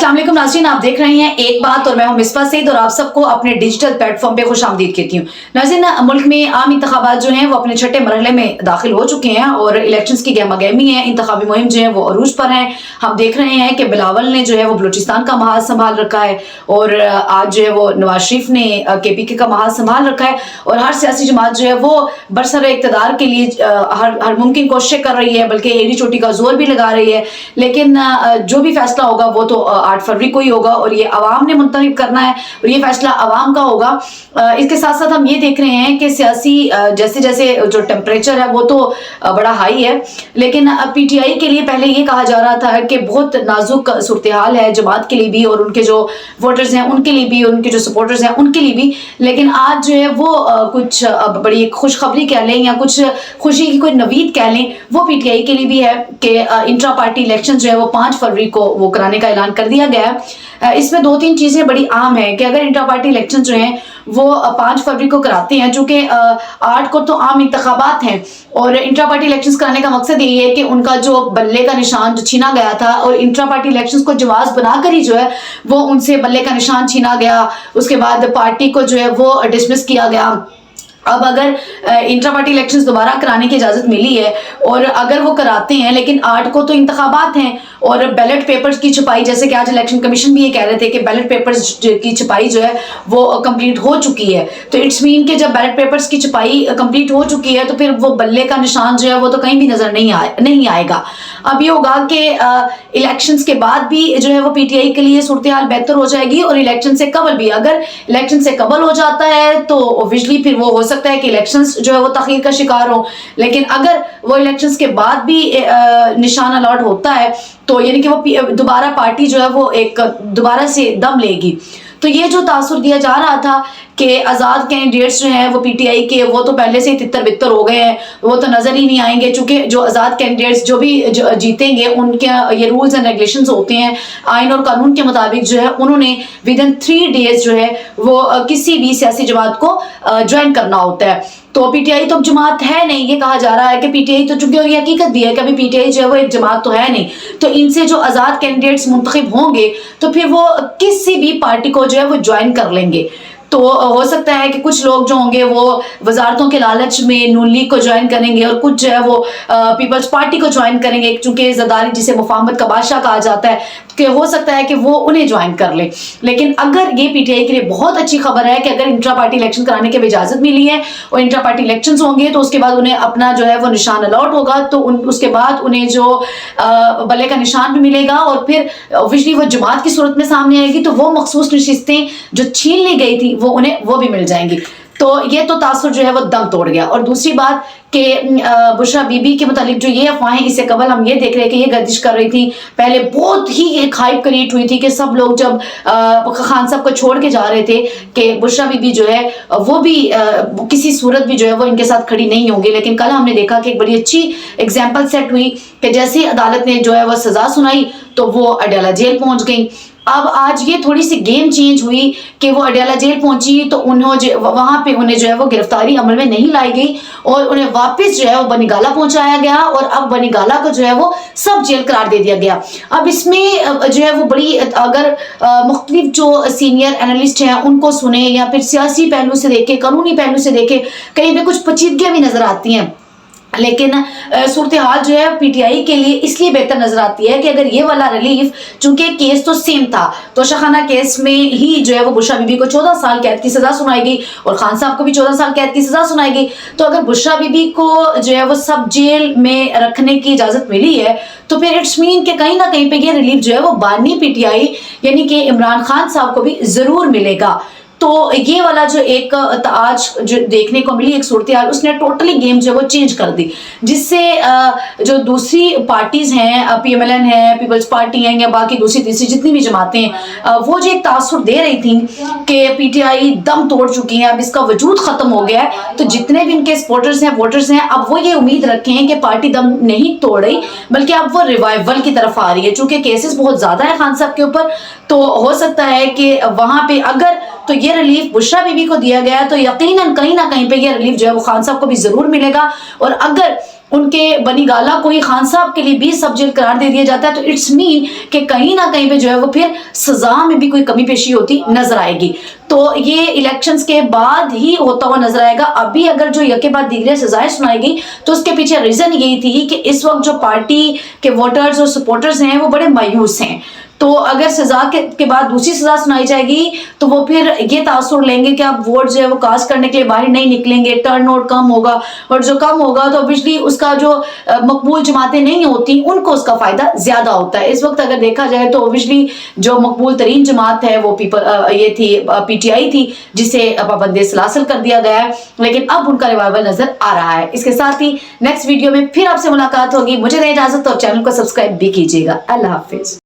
अस्सलाम वालेकुम नाज़रीन, आप देख रहे हैं एक बात और मैं हूं मिसबा सईद और आप सबको अपने डिजिटल प्लेटफॉर्म पे खुशामदीद कहती हूँ। नाज़रीन, मुल्क में आम इंतखाबात जो हैं वो अपने छठे मरहले में दाखिल हो चुके हैं और इलेक्शंस की गहमा गहमी है। इंतखाबी मुहिम जो है वो अरूज पर है। हम देख रहे हैं कि बिलावल ने जो है वो बलूचिस्तान का महाज संभाल रखा है और आज जो है वो नवाज शरीफ ने KPK का महाज संभाल रखा है और हर सियासी जमात जो है वो बरसर इक़्तिदार के लिए हर मुमकिन कोशिशें कर रही है, बल्कि एड़ी चोटी का जोर भी लगा रही है। लेकिन जो भी फैसला होगा वो तो 8 फरवरी को ही होगा और ये अवाम ने मुंतखब करना है और ये फैसला अवाम का होगा। इसके साथ साथ हम ये देख रहे हैं कि सियासी जैसे जैसे जो टेम्परेचर है वो तो बड़ा हाई है, लेकिन PTI के लिए पहले ये कहा जा रहा था कि बहुत नाजुक सूरत हाल है जमात के लिए भी और उनके जो वोटर्स हैं उनके लिए भी, उनके जो सपोर्टर्स हैं उनके लिए भी। लेकिन आज जो है वो कुछ बड़ी खुशखबरी कह लें या कुछ खुशी की कोई नवीद कह लें, वो PTI के लिए भी है कि इंट्रा पार्टी इलेक्शन जो है वो 5 फरवरी को वो कराने का ऐलान कर दिया गया है। इसमें 2-3 चीज़ें बड़ी आम है कि अगर इंट्रा पार्टी इलेक्शन जो हैं वो 5 फरवरी को कराते हैं, चूँकि 8 को तो आम इंतखाबात हैं और इंट्रा पार्टी इलेक्शंस कराने का मकसद यही है कि उनका जो बल्ले का निशान जो छीना गया था और इंट्रा पार्टी इलेक्शंस को जवाज बनाकर ही जो है वो उनसे बल्ले का निशान छीना गया। उसके बाद पार्टी को जो है वो डिसमिस किया गया। अब अगर इंट्रा पार्टी इलेक्शंस दोबारा कराने की इजाज़त मिली है और अगर वो कराते हैं, लेकिन 8 को तो इंतखाबात हैं और बैलेट पेपर्स की छपाई, जैसे कि आज इलेक्शन कमीशन भी ये कह रहे थे कि बैलेट पेपर्स की छपाई जो है वो कंप्लीट हो चुकी है, तो इट्स मीन कि जब बैलेट पेपर्स की छपाई कंप्लीट हो चुकी है तो फिर वो बल्ले का निशान जो है वो तो कहीं भी नज़र नहीं आएगा। अब ये होगा कि इलेक्शंस के बाद भी जो है वो PTI के लिए सूरत हाल बेहतर हो जाएगी और इलेक्शन से कबल भी। अगर इलेक्शन से कबल हो जाता है तो ऑब्वियसली फिर वो हो सकता है कि इलेक्शंस जो है वो तख़ीर का शिकार हो, लेकिन अगर वो इलेक्शंस के बाद भी निशान अलॉट होता है तो यानी कि वो दोबारा पार्टी जो है वो एक दोबारा से दम लेगी। तो ये जो तासुर दिया जा रहा था कि आज़ाद कैंडिडेट्स जो हैं वो PTI के वो तो पहले से ही तितर बितर हो गए हैं, वो तो नज़र ही नहीं आएंगे, चूँकि जो आज़ाद कैंडिडेट्स जो भी जीतेंगे उनके ये रूल्स एंड रेगुलेशंस होते हैं आइन और कानून के मुताबिक जो है उन्होंने विदिन 3 डेज जो है वो किसी भी सियासी जमात को ज्वाइन करना होता है। तो PTI तो जमात है नहीं, ये कहा जा रहा है कि PTI तो, चूंकि ये हकीकत भी है कि अभी PTI जो है वो एक जमात तो है नहीं, तो इनसे जो आज़ाद कैंडिडेट्स मुंतखब होंगे तो फिर वो किसी भी पार्टी को जो है वो ज्वाइन कर लेंगे। तो हो सकता है कि कुछ लोग जो होंगे वो वजारतों के लालच में नून लीग को ज्वाइन करेंगे और कुछ जो है वो पीपल्स पार्टी को ज्वाइन करेंगे, चूंकि ज़रदारी जिसे मुफाहमत का बादशाह कहा जाता है कि हो सकता है कि वो उन्हें ज्वाइन कर ले। लेकिन अगर ये PTI के लिए बहुत अच्छी खबर है कि अगर इंट्रा पार्टी इलेक्शन कराने की इजाज़त मिली है और इंट्रा पार्टी इलेक्शंस होंगे तो उसके बाद उन्हें अपना जो है वो निशान अलॉट होगा, तो उसके बाद उन्हें जो बल्ले का निशान भी मिलेगा और फिर ऑब्वियसली वो जमात की सूरत में सामने आएगी तो वो मखसूस नशिस्तें जो छीन ली गई थी वो उन्हें वो भी मिल जाएंगी। तो ये तो तासुर जो है वो दम तोड़ गया। और दूसरी बात कि बुशरा बीबी के मुतालिक जो ये अफवाहें, इससे कबल हम ये देख रहे हैं कि ये गर्दिश कर रही थी, पहले बहुत ही एक हाइप क्रिएट हुई थी कि सब लोग जब खान साहब को छोड़ के जा रहे थे कि बुशरा बीबी जो है वो भी किसी सूरत भी जो है वो इनके साथ खड़ी नहीं होंगी। लेकिन कल हमने देखा कि एक बड़ी अच्छी एग्जाम्पल सेट हुई कि जैसे ही अदालत ने जो है वो सज़ा सुनाई तो वो अडयाला जेल पहुँच गई। अब आज ये थोड़ी सी गेम चेंज हुई कि वो अडयाला जेल पहुंची तो वहाँ पे उन्हें जो है वो गिरफ्तारी अमल में नहीं लाई गई और उन्हें वापस जो है वो बनीगाला पहुंचाया गया और अब बनीगाला को जो है वो सब जेल करार दे दिया गया। अब इसमें जो है वो बड़ी, अगर मुख्तलिफ जो सीनियर एनालिस्ट हैं उनको सुने या फिर सियासी पहलू से देखे, कानूनी पहलू से देखे, कहीं पे कुछ पेचीदगियां भी नजर आती हैं। लेकिन सूरत हाल जो है PTI के लिए इसलिए बेहतर नजर आती है कि अगर ये वाला रिलीफ, चूंकि केस तो सेम था, तो शाखाना केस में ही जो है वो बुशरा बीबी को 14 साल कैद की सजा सुनाई गई और खान साहब को भी 14 साल कैद की सजा सुनाई गई, तो अगर बुशरा बीबी को जो है वो सब जेल में रखने की इजाजत मिली है तो फिर इट्स मीन कि कहीं ना कहीं पे ये रिलीफ जो है वो बानी PTI यानी कि इमरान खान साहब को भी जरूर मिलेगा। तो ये वाला जो एक आज जो देखने को मिली एक सूरत हाल, उसने टोटली गेम जो है वो चेंज कर दी, जिससे जो दूसरी पार्टीज हैं, PMLN है, पीपल्स पार्टी हैं या बाकी दूसरी तीसरी जितनी भी जमातें हैं, वो जो एक तासुर दे रही थी कि PTI दम तोड़ चुकी है, अब इसका वजूद खत्म हो गया है, तो जितने भी इनके सपोर्टर्स हैं, वोटर्स हैं, अब वो ये उम्मीद रखें कि पार्टी दम नहीं तोड़ रही बल्कि अब वो रिवाइवल की तरफ आ रही है। चूंकि केसेस बहुत ज्यादा है खान साहब के ऊपर, तो हो सकता है कि वहां पे अगर तो ये रिलीफ बुशरा बीबी को दिया गया तो यकीनन कहीं ना कहीं पे ये रिलीफ जो है वो खान साहब को भी जरूर मिलेगा। और अगर ان کے بنی گالہ کو ہی خان صاحب کے لیے 20 سب جیل قرار دے دیا جاتا ہے، تو اٹس مین کہ کہیں نہ کہیں پہ جو ہے وہ پھر سزا میں بھی کوئی کمی پیشی ہوتی نظر آئے گی. تو یہ الیکشنز کے بعد ہی ہوتا ہوا نظر آئے گا. ابھی اگر جو یکے بعد دیگرے سزائیں سنائے گی تو اس کے پیچھے ریزن یہی تھی کہ اس وقت جو پارٹی کے ووٹرز اور سپورٹرز ہیں وہ بڑے مایوس ہیں. تو اگر سزا کے بعد دوسری سزا سنائی جائے گی تو وہ پھر یہ تاثر لیں گے کہ آپ ووٹ جو ہے وہ کاسٹ کرنے کے لیے باہر نہیں نکلیں گے، ٹرن آؤٹ کم ہوگا، اور جو کم ہوگا تو obviously اس کا جو مقبول جماعتیں نہیں ہوتی ان کو اس کا فائدہ زیادہ ہوتا ہے. اس وقت اگر دیکھا جائے تو obviously جو مقبول ترین جماعت ہے وہ یہ تھی پی ٹی آئی تھی، جسے پابند سلاسل کر دیا گیا ہے، لیکن اب ان کا ریوائول نظر آ رہا ہے. اس کے ساتھ ہی نیکسٹ ویڈیو میں پھر آپ سے ملاقات ہوگی. مجھے دیں اجازت اور چینل کو سبسکرائب بھی کیجیے گا. اللہ حافظ.